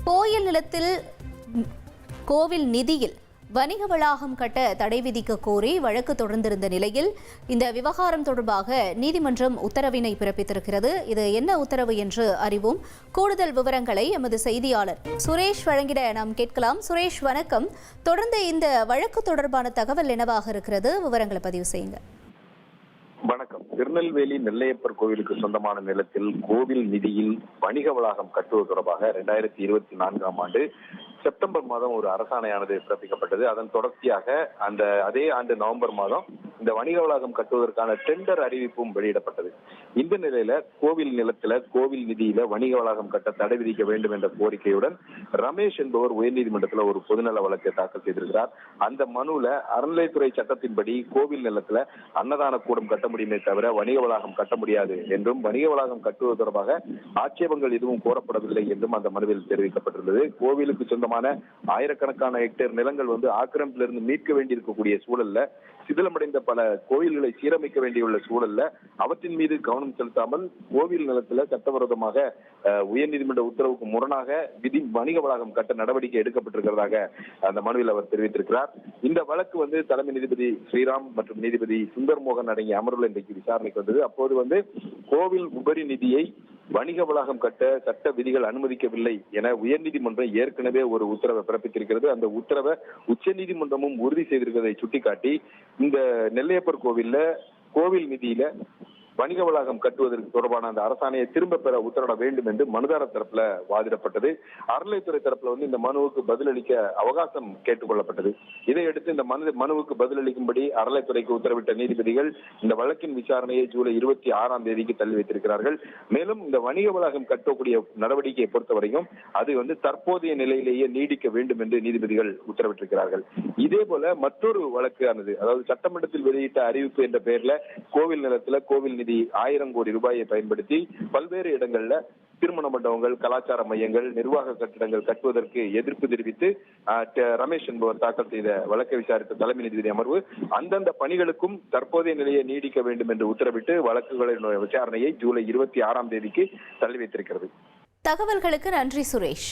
கோயில் நிலத்தில் கோவில் நிதியில் வணிக வளாகம் கட்ட தடை விதிக்க கோரி வழக்கு தொடர்ந்திருந்த நிலையில் இந்த விவகாரம் தொடர்பாக நீதிமன்றம் உத்தரவினை பிறப்பித்திருக்கிறது. இது என்ன உத்தரவு என்று அறிவோம். கூடுதல் விவரங்களை எமது செய்தியாளர் சுரேஷ் வழங்கிட நாம் கேட்கலாம். சுரேஷ், வணக்கம். தொடர்ந்து இந்த வழக்கு தொடர்பான தகவல் என்னவாக இருக்கிறது? விவரங்களை பதிவு செய்யுங்க. வணக்கம். திருநெல்வேலி நெல்லையப்பர் கோவிலுக்கு சொந்தமான நிலத்தில் கோவில் நிதியில் வணிக வளாகம் கட்டுவது தொடர்பாக 2024ஆம் ஆண்டு செப்டம்பர் மாதம் ஒரு அரசாணையானது பிறப்பிக்கப்பட்டது. அதன் தொடர்ச்சியாக அதே ஆண்டு நவம்பர் மாதம் இந்த வணிக வளாகம் கட்டுவதற்கான டெண்டர் அறிவிப்பும் வெளியிடப்பட்டது. இந்த நிலையில கோவில் நிலத்துல கோவில் நிதியில வணிக வளாகம் கட்ட தடை விதிக்க வேண்டும் என்ற கோரிக்கையுடன் ரமேஷ் என்பவர் உயர்நீதிமன்றத்தில் ஒரு பொதுநல வழக்கை தாக்கல் செய்திருக்கிறார். அந்த மனுவில் அறநிலையத்துறை சட்டத்தின்படி கோவில் நிலத்துல அன்னதான கூடம் கட்ட முடியுமே தவிர வணிக வளாகம் கட்ட முடியாது என்றும் வணிக வளாகம் கட்டுவது தொடர்பாக ஆட்சேபங்கள் எதுவும் கோரப்படவில்லை என்றும் அந்த மனுவில் தெரிவிக்கப்பட்டுள்ளது. கோவிலுக்கு சொந்தமான ஆயிரக்கணக்கான ஹெக்டேர் நிலங்கள் ஆக்கிரமிப்பிலிருந்து மீட்க வேண்டியிருக்கக்கூடிய சூழல்ல, சிதிலமடைந்த பல கோயில்களை சீரமைக்க வேண்டியுள்ள சூழல்ல அவற்றின் மீது கவனம் செலுத்தாமல் கோவில் நிலத்துல சட்டவிரோதமாக உயர்நீதிமன்ற உத்தரவுக்கு முரணாக வணிக வளாகம் கட்ட நடவடிக்கை எடுக்கப்பட்டிருக்கிறதாக அந்த மனுவில் அவர் தெரிவித்திருக்கிறார். இந்த வழக்கு தலைமை நீதிபதி ஸ்ரீராம் மற்றும் நீதிபதி சுந்தர் மோகன் அடங்கிய அமர்வுல இன்றைக்கு விசாரணைக்கு வந்தது. அப்போது கோவில் உபரி நிதியை வணிக வளாகம் கட்ட சட்ட விதிகள் அனுமதிக்கவில்லை என உயர்நீதிமன்றம் ஏற்கனவே ஒரு உத்தரவை பிறப்பித்திருக்கிறது. அந்த உத்தரவை உச்சநீதிமன்றமும் உறுதி செய்திருக்கிறதை சுட்டிக்காட்டி இந்த நெல்லையப்பர் கோவில் நிதியில வணிக வளாகம் கட்டுவதற்கு தொடர்பான அந்த அரசாணையை திரும்ப பெற உத்தரவிட வேண்டும் என்று மனுதாரர் தரப்புல வாதிடப்பட்டது. அறநிலையத்துறை தரப்புல இந்த மனுவுக்கு பதிலளிக்க அவகாசம் கேட்டுக்கொள்ளப்பட்டது. இதையடுத்து இந்த மனுவுக்கு பதிலளிக்கும்படி அறநிலையத்துறைக்கு உத்தரவிட்ட நீதிபதிகள் இந்த வழக்கின் விசாரணையை ஜூலை 26ஆம் தேதிக்கு தள்ளி வைத்திருக்கிறார்கள். மேலும் இந்த வணிக வளாகம் கட்டக்கூடிய நடவடிக்கையை பொறுத்தவரையும் அது தற்போதைய நிலையிலேயே நீடிக்க வேண்டும் என்று நீதிபதிகள் உத்தரவிட்டிருக்கிறார்கள். இதே போல மற்றொரு வழக்கானது, அதாவது சட்டமன்றத்தில் வெளியிட்ட அறிவிப்பு என்ற பெயர்ல கோவில் நிலத்துல கோவில் நிதி 1000 கோடி ரூபாயை பயன்படுத்தி பல்வேறு இடங்கள்ல திருமண மண்டபங்கள், கலாச்சார மையங்கள், நிர்வாக கட்டிடங்கள் கட்டுவதற்கு எதிர்ப்பு தெரிவித்து ரமேஷ் என்பவர் தாக்கல் செய்த வழக்கை விசாரித்த தலைமை நீதிபதி அமர்வு அந்தந்த பணிகளுக்கும் தற்போதைய நிலையை நீடிக்க வேண்டும் என்று உத்தரவிட்டு வழக்குகளின் விசாரணையை ஜூலை 26ஆம் தேதிக்கு தள்ளி வைத்திருக்கிறது. தகவல்களுக்கு நன்றி சுரேஷ்.